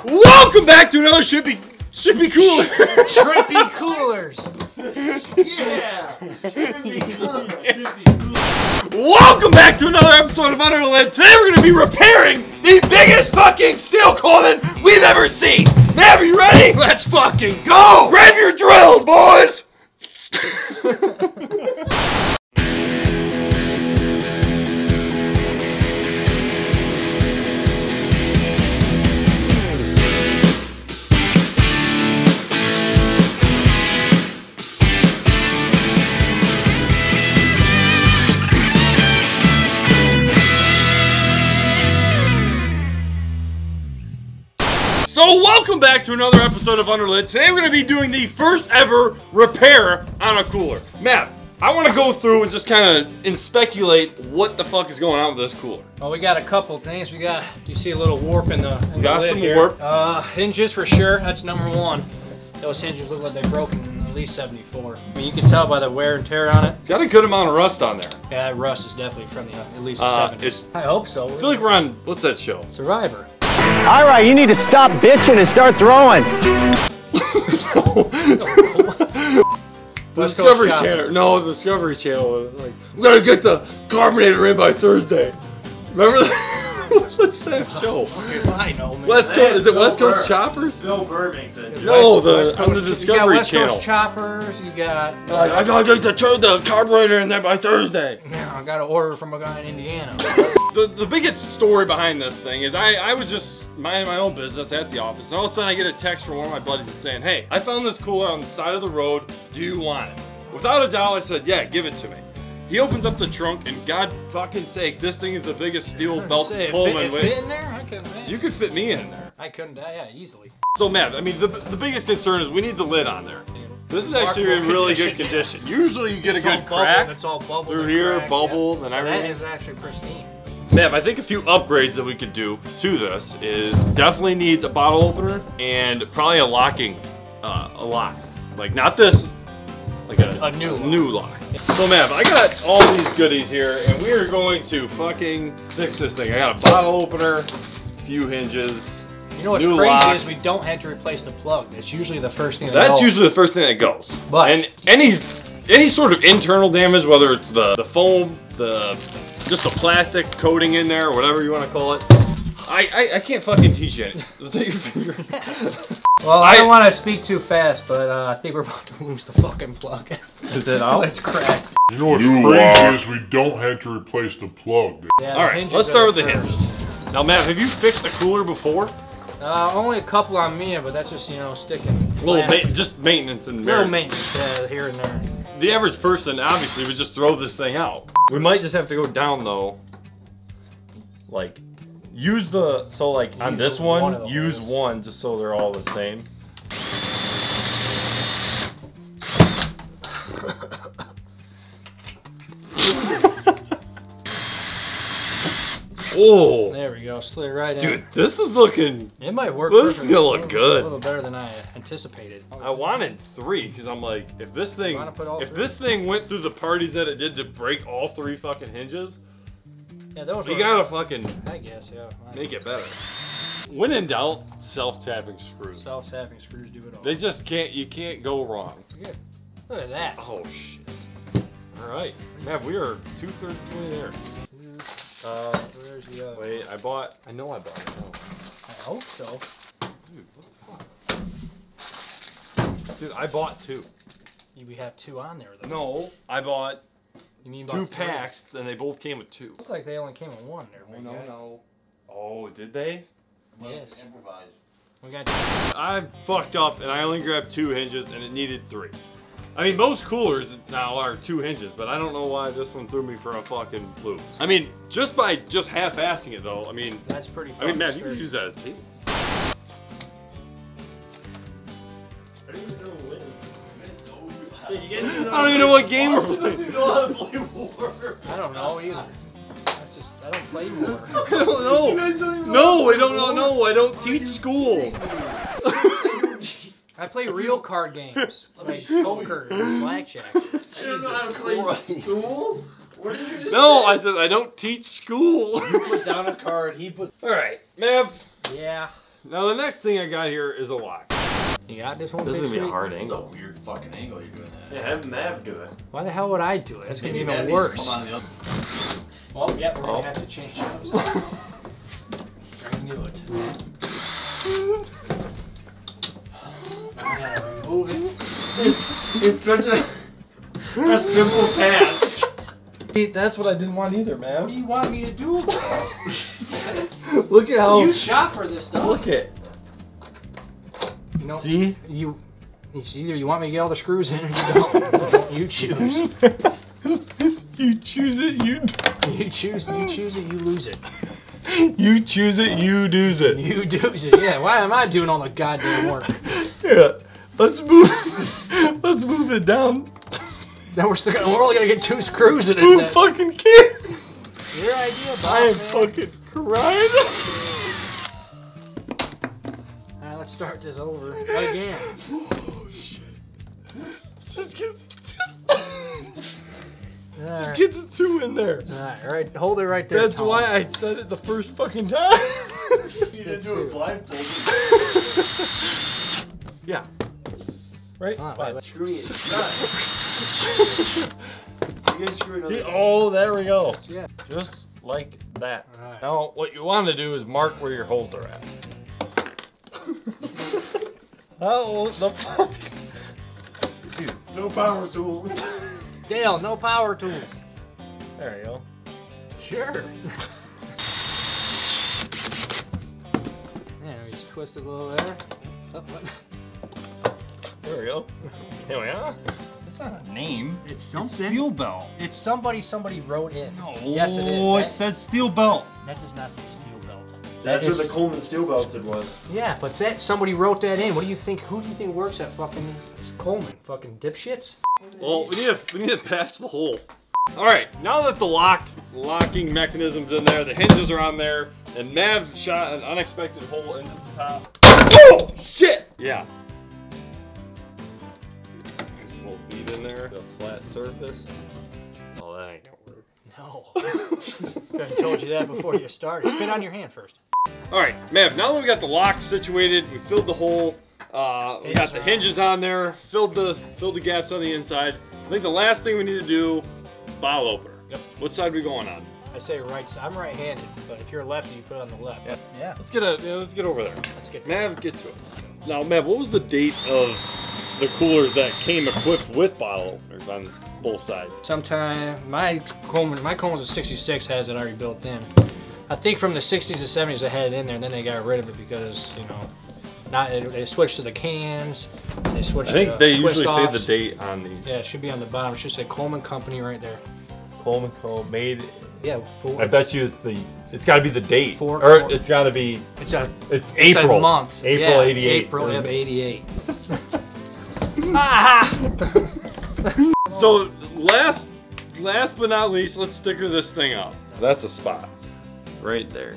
Welcome back to another SHITI Coolers. SHITI Coolers. Yeah. Welcome back to another episode of Under the Lid. Today we're going to be repairing the biggest fucking steel coffin we've ever seen. Mav, are you ready? Let's fucking go. Grab your drills, boys. So welcome back to another episode of Under the Lid. Today we're going to be doing the first ever repair on a cooler. Matt, I want to go through and just kind of speculate what the fuck is going on with this cooler. Well, we got a couple things. We got, you see a little warp in the got lid some here. warp. Hinges for sure. That's number one. Those hinges look like they're broken in at least 74. I mean, you can tell by the wear and tear on it. It's got a good amount of rust on there. Yeah, that rust is definitely from the at least the 70s. I hope so. I feel like we're on, what's that show? Survivor. All right, you need to stop bitching and start throwing. The Discovery Channel. No, the Discovery Channel was like, we gotta get the carbonator in by Thursday. Remember that? What's that show? I know, man. West Coast, is it West Coast Choppers? Bill Burr makes it. No, on the Discovery West Channel. Coast Choppers, you got... I gotta get the carburetor in there by Thursday. Yeah, I got an order from a guy in Indiana. The biggest story behind this thing is I was just minding my own business at the office, and all of a sudden I get a text from one of my buddies saying, hey, I found this cooler on the side of the road, do you want it? Without a doubt, I said, yeah, give it to me. He opens up the trunk, and God fucking sake, this thing is the biggest steel belt Pullman. Fit in there? I couldn't. Man. You could fit me in there. I couldn't. Yeah, easily. So, Matt, I mean, the biggest concern is we need the lid on there. This is actually in really good condition. Usually you get a good crack. It's all bubbled through here, bubbled, and everything. That is actually pristine. Matt, I think a few upgrades that we could do to this is definitely needs a bottle opener and probably a locking, a lock. Like not this, like a new lock. So Matt, I got all these goodies here, and we are going to fucking fix this thing. I got a bottle opener, a few hinges. You know what's crazy is we don't have to replace the plug. That's usually the first thing that That's goes. usually the first thing that goes. But and any sort of internal damage, whether it's the foam, just the plastic coating in there, or whatever you want to call it, I can't fucking teach you anything. Was that your finger? Well, I don't want to speak too fast, but I think we're about to lose the fucking plug. Is that out? It's cracked. You know what's crazy is we don't have to replace the plug. Yeah, all right, let's start with the hinges. Now, Matt, have you fixed a cooler before? Only a couple on me, but that's just, you know, sticking. Just maintenance and little maintenance here and there. The average person, obviously, would just throw this thing out. We might just have to go down, though. Like, on this one, use one just so they're all the same. Oh, there we go. Slid right in. Dude, this is looking. It might work. This is gonna look good. A little better than I anticipated. I wanted 3 because I'm like, if this thing went through the parties that it did to break all 3 fucking hinges, yeah, those you gotta fucking. I guess, yeah. Make it better. When in doubt, self-tapping screws. Self-tapping screws do it all. They just can't. You can't go wrong. Yeah. Look at that. Oh shit. All right, Matt, we are 2/3 of the way there. Where's the other? Wait, I know I bought it. Oh. I hope so. Dude, what the fuck? Dude, I bought 2. We have 2 on there though. No, I bought you mean 2 packs, and they both came with 2. Look like they only came with 1 there. Oh, no. Oh, did they? Yes. Improvise. We got. I fucked up, and I only grabbed 2 hinges, and it needed 3. I mean, most coolers now are 2 hinges, but I don't know why this one threw me for a fucking loop. I mean, just by half-assing it, though, I mean... That's pretty fun. I mean, Matt, you can use that as a table. I don't even know what game we're playing. You know how to play war. I don't know either. I don't play war. I don't know. No, I don't know. No, I don't teach school. I play real card games, like poker and blackjack. School? What did you just say? I said I don't teach school. You put down a card, he put... Alright, Mav. Yeah. Now the next thing I got here is a lock. You got this one? This is gonna be a hard It's a angle. weird fucking angle you're doing that. Yeah, have Mav do it. Why the hell would I do it? That's gonna be Maybe even worse. Hold on to the other. Well, yeah, we're gonna have to change those. I knew it. Yeah, remove it. It's such a simple task. That's what I didn't want either, man. What do you want me to do? Look at how. You shop for this stuff. Look at. You know, See? It's either you want me to get all the screws in or you don't. You choose. You choose it, you. You choose it, you lose it. You choose it, you do's it. You do's it. Yeah, why am I doing all the goddamn work? Yeah. Let's move. Let's move it down. Then we're only gonna get 2 screws in it. Who then. fucking cares? Your idea, boss, I am man. fucking crying. Alright, let's start this over again. Oh shit. Just get Alright, get the 2 in there. alright, hold it right there. That's Tom. why I said it the first fucking time. You didn't do it blindfolded. Yeah. Right? Ah, Fine. wait, Screwing it shut. You guys screw another See? Oh, there we go. Yeah. Just like that. Alright. Now, what you want to do is mark where your holes are at. Oh, the fuck? Dude, No power tools. Dale, no power tools. there you go. Sure. Yeah, we just twist it a little there. Oh, what? There we go. There we are. That's not a name. It's something. Steel belt. It's somebody wrote in. No. Yes, it is. It says steel belt. That does not say steel belt. That's That what is- the Coleman steel belted was. Yeah, but somebody wrote that in. What do you think? Who do you think works at fucking Coleman? Fucking dipshits? Well, we need to patch the hole. All right, now that the locking mechanism's in there, the hinges are on there, and Mav shot an unexpected hole into the top. Oh shit! Yeah. Nice little bead in there, the flat surface. Oh, that ain't gonna work. No. I told you that before you started. Spit on your hand first. All right, Mav. Now that we got the lock situated, we filled the hole. We got the hinges on there, filled the gaps on the inside. I think the last thing we need to do is bottle opener. Yep. What side are we going on? I say right side. I'm right-handed, but if you're lefty, you put it on the left. Yeah. Let's get over there. Let's get Mav, get to it. Now, Mav, what was the date of the coolers that came equipped with bottle openers on both sides? Sometime my Coleman's a 66 has it already built in. I think from the 60s to 70s they had it in there, and then they got rid of it because they switched to the cans. They switched. I think to they twist usually say offs. the date on these. Yeah, it should be on the bottom. It should say Coleman Company right there. Coleman Co. made. Yeah, I bet you it's got to be the date, Four- or it's got to be. it's It's a April. month. April Yeah, '88. April of '88. So last but not least, let's sticker this thing up. That's a spot, right there.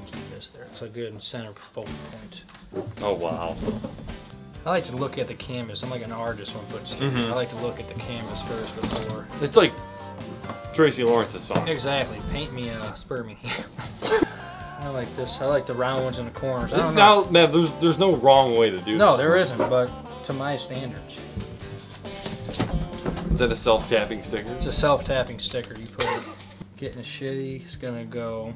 Keep this there. It's a good center focal point. Oh wow. I like to look at the canvas. I'm like an artist when putting stickers. I like to look at the canvas first before. It's like Tracy Lawrence's song. Exactly. Paint me, spur me. I like this. I like the round ones in the corners. I don't know. Now, Mav, there's no wrong way to do No, this. there isn't, but to my standards. Is that a self-tapping sticker? It's a self-tapping sticker. You put it, Gettin Shitty. It's gonna go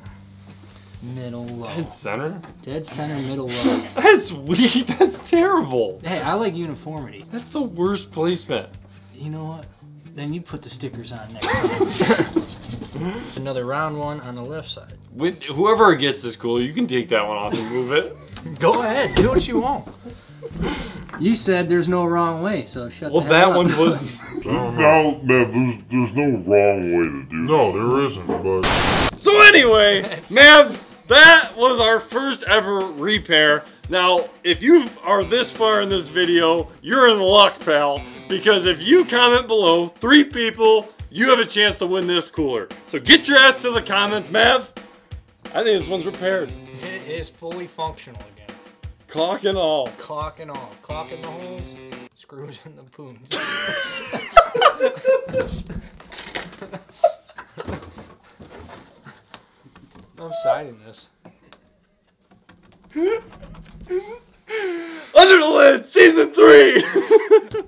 middle low. Dead center? Dead center, middle low. That's weak. That's terrible. Hey, I like uniformity. That's the worst placement. You know what? Then you put the stickers on next time. Another round one on the left side. Whoever gets this cooler, you can take that one off and move it. Go ahead, do what you want. You said there's no wrong way, so shut Well, the hell that up. one was. Now, Mav, there's no wrong way to do No, there isn't, but So anyway, Mav, that was our first ever repair. Now, if you are this far in this video, you're in luck, pal. Because if you comment below, 3 people, you have a chance to win this cooler. So get your ass to the comments, Mav. I think this one's repaired. It is fully functional again. Caulk and all. Caulk and all. Caulk in the holes, screws in the poons. I'm siding this. Under the Lid, Season 3.